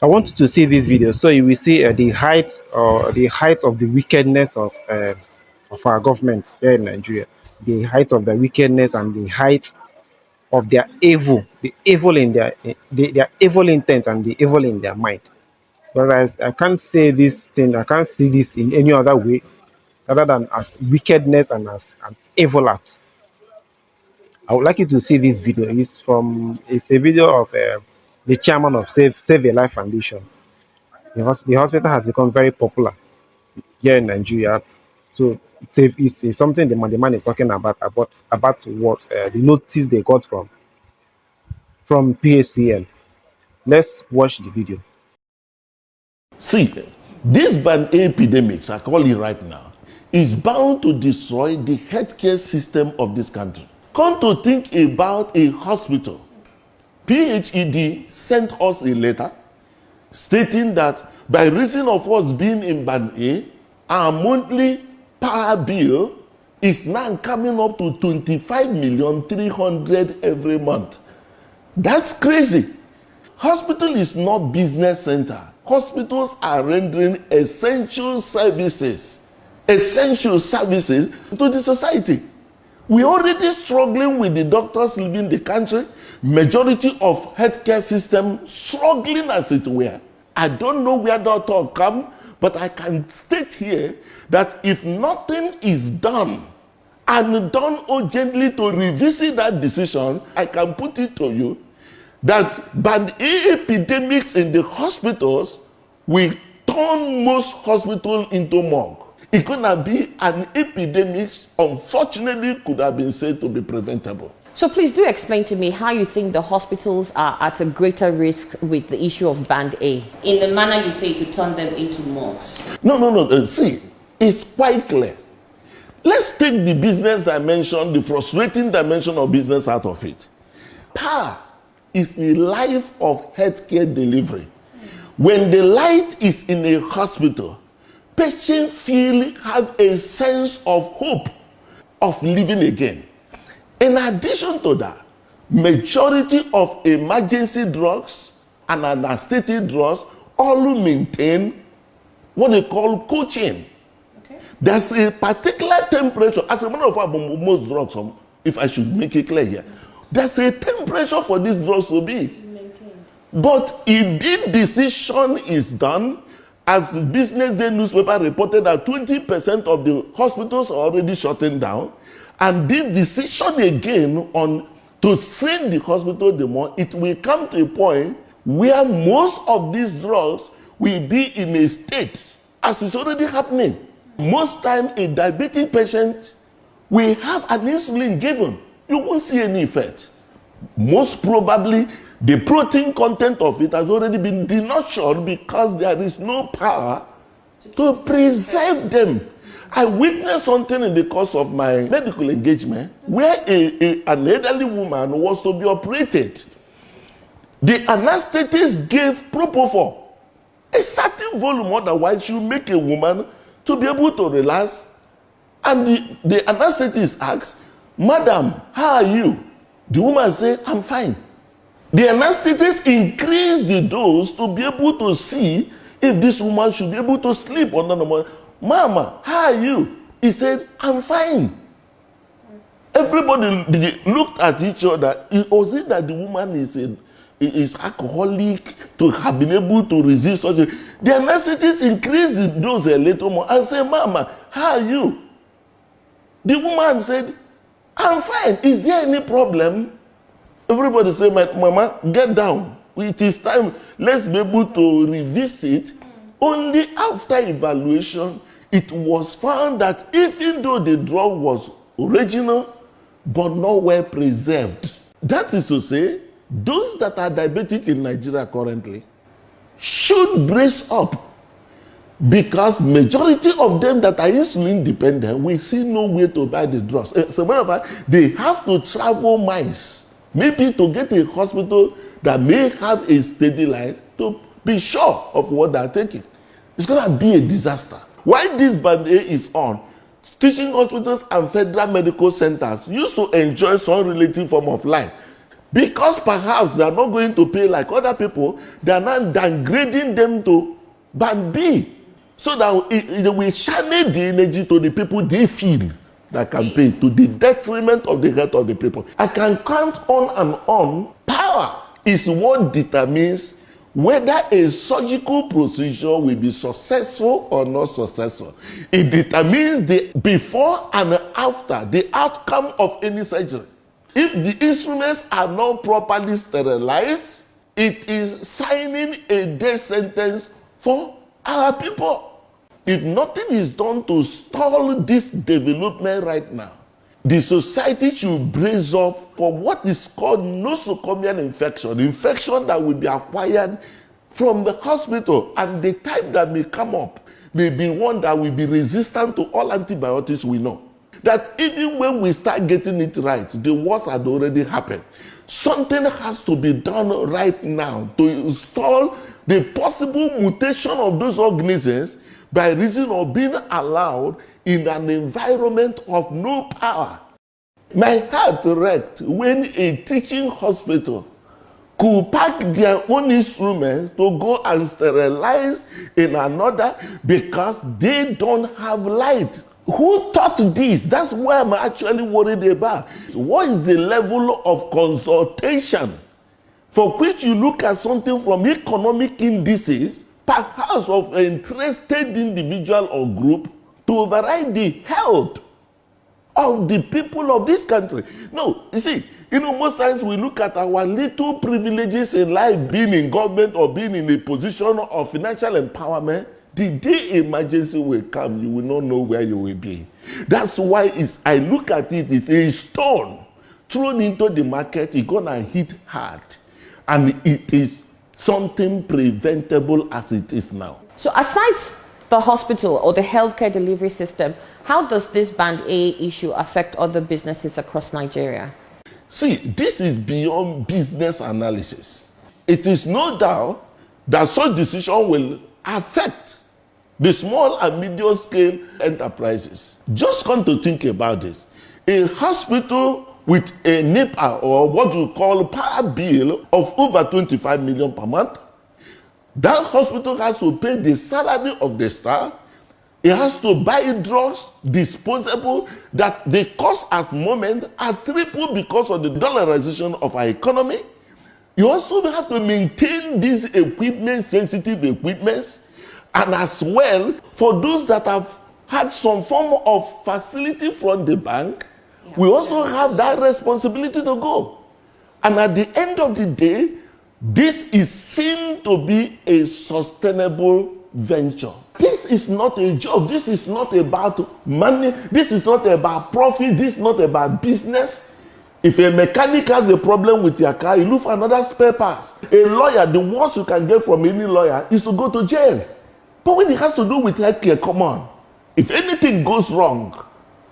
I want you to see this video so you will see the height of the wickedness of our government here in Nigeria, the height of the wickedness and the height of their evil, the evil in their evil intent and the evil in their mind. Whereas I can't say this thing, I can't see this in any other way other than as wickedness and as an evil act. I would like you to see this video. It's a video of the chairman of Save a Life Foundation. The hospital has become very popular here in Nigeria. So it's something the man is talking about what the notice they got from PACL. Let's watch the video. See, this band epidemics, I call it right now, is bound to destroy the healthcare system of this country. Come to think about a hospital. PHED sent us a letter stating that by reason of us being in band A, our monthly power bill is now coming up to 25,300,000 every month. That's crazy. Hospital is not business center. Hospitals are rendering essential services to the society. We're already struggling with the doctors leaving the country. Majority of healthcare system struggling as it were. I don't know where that all come, but I can state here that if nothing is done and done urgently to revisit that decision, I can put it to you that bad epidemics in the hospitals will turn most hospitals into morgue. It's gonna be an epidemic, unfortunately, could have been said to be preventable. So please do explain to me how you think the hospitals are at a greater risk with the issue of Band A. In the manner you say, to turn them into morgues. No. See, it's quite clear. Let's take the business dimension, the frustrating dimension of business out of it. Power is the life of healthcare delivery. When the light is in a hospital, patients have a sense of hope of living again. In addition to that, majority of emergency drugs and anesthetic drugs all maintain what they call coaching. Okay. There's a particular temperature, as a matter of fact, most drugs, if I should make it clear here, there's a temperature for these drugs to be. But if this decision is done, as the Business Day newspaper reported that 20% of the hospitals are already shutting down, and this decision again on to strain the hospital the more, it will come to a point where most of these drugs will be in a state, as is already happening. Most time a diabetic patient will have an insulin given. You won't see any effect. Most probably, the protein content of it has already been denatured because there is no power to preserve them. I witnessed something in the course of my medical engagement where an elderly woman was to be operated. The anesthetist gave propofol, a certain volume, otherwise you make a woman to be able to relax. And the anesthetist asks, "Madam, how are you?" The woman said, "I'm fine." The anesthetist increased the dose to be able to see if this woman should be able to sleep or not. "Mama, how are you?" He said, "I'm fine." Everybody looked at each other. Was it that the woman is alcoholic to have been able to resist such a... The anesthetist increased the dose a little more and said, "Mama, how are you?" The woman said, "I'm fine. Is there any problem?" Everybody said, "Mama, get down. It is time. Let's be able to revisit." Only after evaluation, it was found that even though the drug was original, but not well preserved. That is to say, those that are diabetic in Nigeria currently should brace up, because majority of them that are insulin dependent will see no way to buy the drugs. So whenever they have to travel miles, maybe to get a hospital that may have a steady light to be sure of what they are taking. It's going to be a disaster. While this band A is on, teaching hospitals and federal medical centers used to enjoy some relative form of life. Because perhaps they are not going to pay like other people, they are now downgrading them to band B. So that they will channel the energy to the people they feel that can pay, to the detriment of the health of the people. I can count on and on. Power is what determines whether a surgical procedure will be successful or not successful. It determines the before and after, the outcome of any surgery. If the instruments are not properly sterilized, it is signing a death sentence for our people. If nothing is done to stall this development right now, the society should brace up for what is called nosocomial infection that will be acquired from the hospital, and the type that may come up may be one that will be resistant to all antibiotics we know. That even when we start getting it right, the worst had already happened. Something has to be done right now to install the possible mutation of those organisms by reason of being allowed in an environment of no power. My heart wrecked when a teaching hospital could pack their own instruments to go and sterilize in another because they don't have light. Who taught this? That's what I'm actually worried about. What is the level of consultation for which you look at something from economic indices, perhaps of an interested individual or group, to override the health of the people of this country? No, you see, most times we look at our little privileges in life, being in government or being in a position of financial empowerment. The day emergency will come, you will not know where you will be. That's why I look at it's a stone thrown into the market, it's gonna hit hard. And it is something preventable as it is now. So aside the hospital or the healthcare delivery system, how does this Band A issue affect other businesses across Nigeria? See, this is beyond business analysis. It is no doubt that such decision will affect the small and medium scale enterprises. Just come to think about this. A hospital with a NEPA, or what you call power bill, of over 25 million per month, that hospital has to pay the salary of the staff. It has to buy drugs, disposable, that the cost at the moment are triple because of the dollarization of our economy. You also have to maintain these equipment, sensitive equipments, and as well, for those that have had some form of facility from the bank, we also have that responsibility to go. And at the end of the day, this is seen to be a sustainable venture. This is not a job. This is not about money. This is not about profit. This is not about business. If a mechanic has a problem with your car, you look for another spare parts. A lawyer, the worst you can get from any lawyer is to go to jail. But when it has to do with healthcare, come on. If anything goes wrong,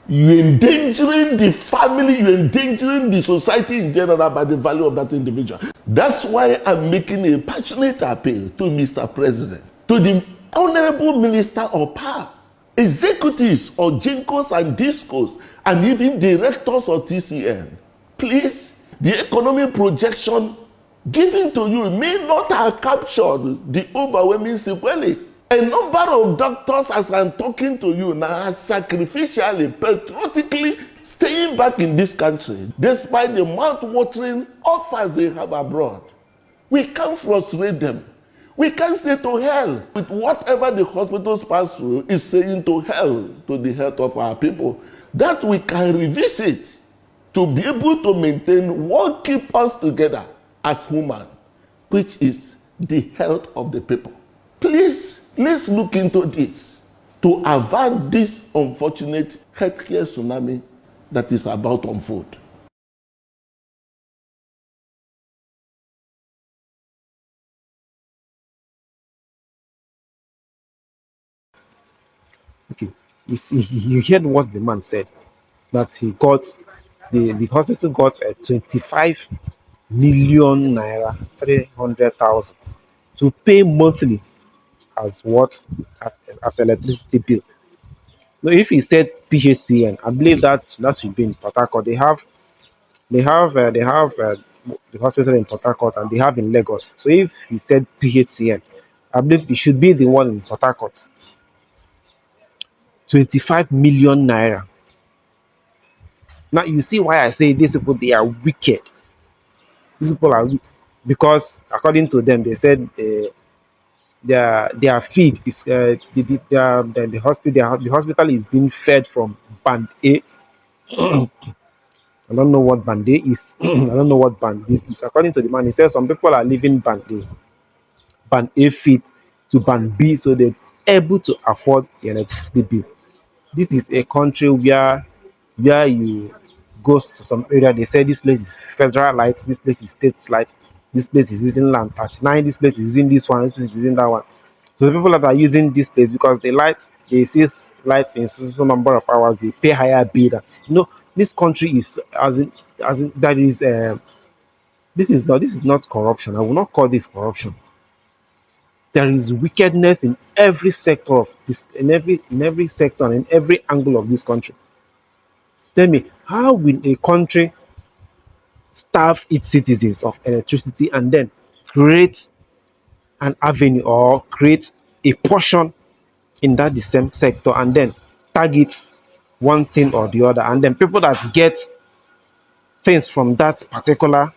you're endangering the family, you're endangering the society in general by the value of that individual. That's why I'm making a passionate appeal to Mr. President, to the Honorable Minister of Power, executives of Jinkos and Discos, and even directors of TCN. Please, the economic projection given to you may not have captured the overwhelming sequelae. A number of doctors, as I'm talking to you now, are sacrificially, patriotically staying back in this country, despite the mouth-watering offers they have abroad. We can't frustrate them. We can't say to hell with whatever the hospitals pass through is saying to hell to the health of our people. That we can revisit to be able to maintain what keeps us together as human, which is the health of the people. Please, let's look into this to avert this unfortunate healthcare tsunami that is about to unfold. Okay. You heard what the man said, that he got the hospital got a 25 million naira, 300,000 to pay monthly as what as electricity bill. No, if he said PHCN, I believe that should be in Port Harcourt. They have the hospital in Port Harcourt and they have in Lagos. So if he said PHCN, I believe it should be the one in Port Harcourt. 25 million naira. Now you see why I say these people they are wicked. These people are because according to them they said their feed is the hospital the hospital is being fed from band A. I don't know what band A is. I don't know what band this is. According to the man, he says some people are living band A feed to band B, so they're able to afford the electricity bill. This is a country where you go to some area, they say this place is federal light, this place is state light, this place is using land 39, this place is using this one, this place is using that one. So the people that are using this place because the lights they see lights in so number of hours, they pay higher bill. You know, this country is as in that is this is not corruption. I will not call this corruption. There is wickedness in every sector of this in every sector and in every angle of this country. Tell me, how will a country starve its citizens of electricity and then create an avenue or create a portion in that the same sector and then target one thing or the other, and then people that get things from that particular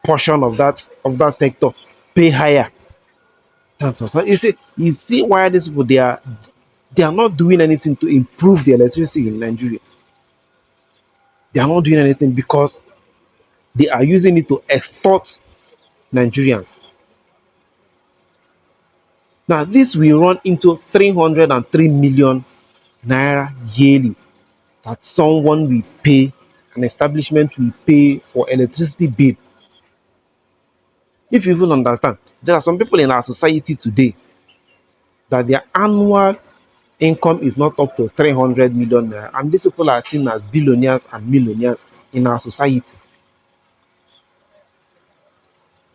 portion of that sector pay higher. That's all. So you see why these people they are not doing anything to improve the electricity in Nigeria. They are not doing anything because they are using it to extort Nigerians. Now, this will run into 303 million naira yearly that someone will pay, an establishment will pay for electricity bill. If you even understand, there are some people in our society today that their annual income is not up to 300 million naira, and these people are seen as billionaires and millionaires in our society.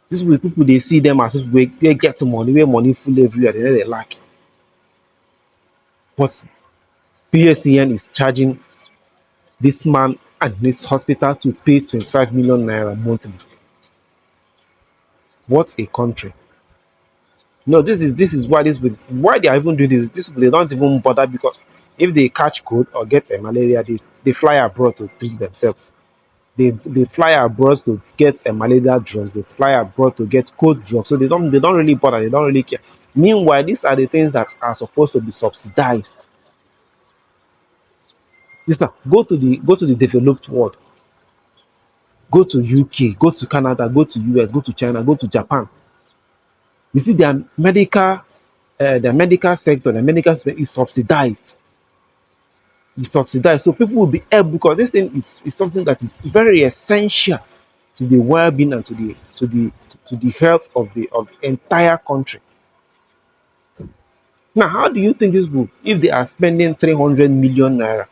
These people they see them as if they get money, where money full everywhere, they lack. But PSCN is charging this man and this hospital to pay 25 million naira monthly. What a country. No, this is why why they are even doing this. This they don't even bother because if they catch cold or get a malaria, they fly abroad to treat themselves. They fly abroad to get a malaria drugs, they fly abroad to get cold drugs. So they don't really bother, they don't really care. Meanwhile, these are the things that are supposed to be subsidized. Listen, go to the developed world, go to UK, go to Canada, go to US, go to China, go to Japan. You see their medical sector, the medical sector is subsidized. It's subsidized. So people will be able because this thing is something that is very essential to the well-being and to the health of the entire country. Now, how do you think this will if they are spending 300 million naira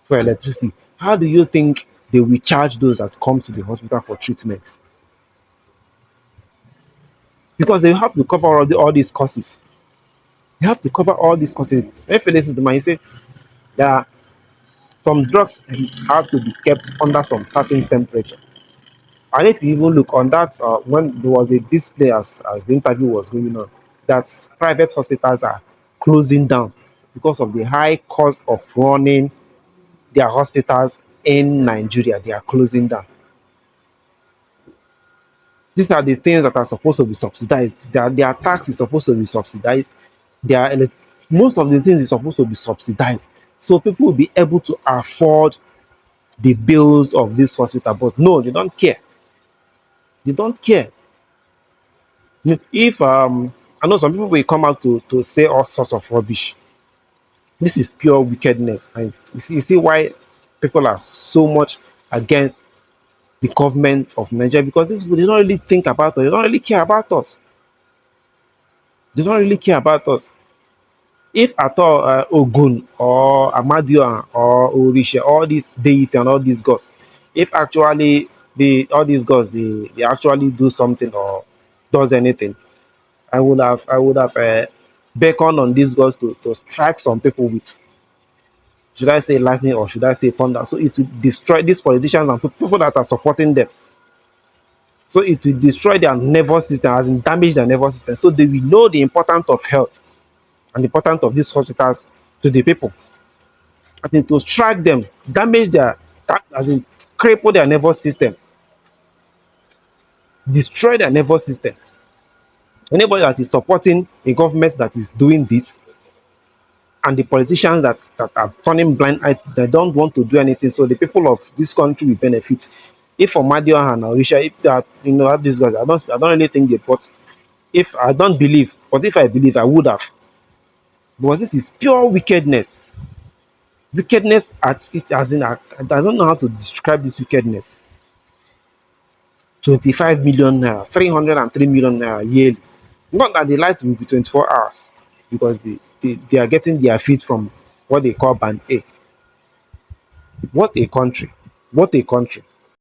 for electricity? How do you think they will charge those that come to the hospital for treatment? Because they have to cover all these costs. You have to cover all these costs. If this is the man, you say there are some drugs have to be kept under some certain temperature. And if you even look on that, when there was a display as the interview was going on, that private hospitals are closing down because of the high cost of running their hospitals in Nigeria. They are closing down. These are the things that are supposed to be subsidized. Their tax is supposed to be subsidized. Their most of the things is supposed to be subsidized. So people will be able to afford the bills of this hospital. But no, they don't care. They don't care. If I know some people will come out to say all sorts of rubbish. This is pure wickedness. And you see why people are so much against the government of Nigeria because these people they don't really think about us, they don't really care about us. They don't really care about us. If at all Ogun or Amadioha or Orisha, all these deities and all these gods, if actually all these gods they actually do something or does anything, I would have beckoned on these gods to strike some people with, should I say lightning or should I say thunder, so it will destroy these politicians and people that are supporting them. So it will destroy their nervous system, as in damage their nervous system. So they will know the importance of health and the importance of these hospitals to the people. I think to strike them, damage their, as in cripple their nervous system, destroy their nervous system. Anybody that is supporting a government that is doing this, and the politicians that are turning blind eye, they don't want to do anything. So the people of this country will benefit. If Omadio and Orisha, if that, have these guys, I don't really think they, but if I don't believe, but if I believe, I would have. Because this is pure wickedness. Wickedness at it, as in, I don't know how to describe this wickedness. 25 million naira, 303 million naira yearly. Not that the light will be 24 hours, because they are getting their feed from what they call band A. What a country. What a country.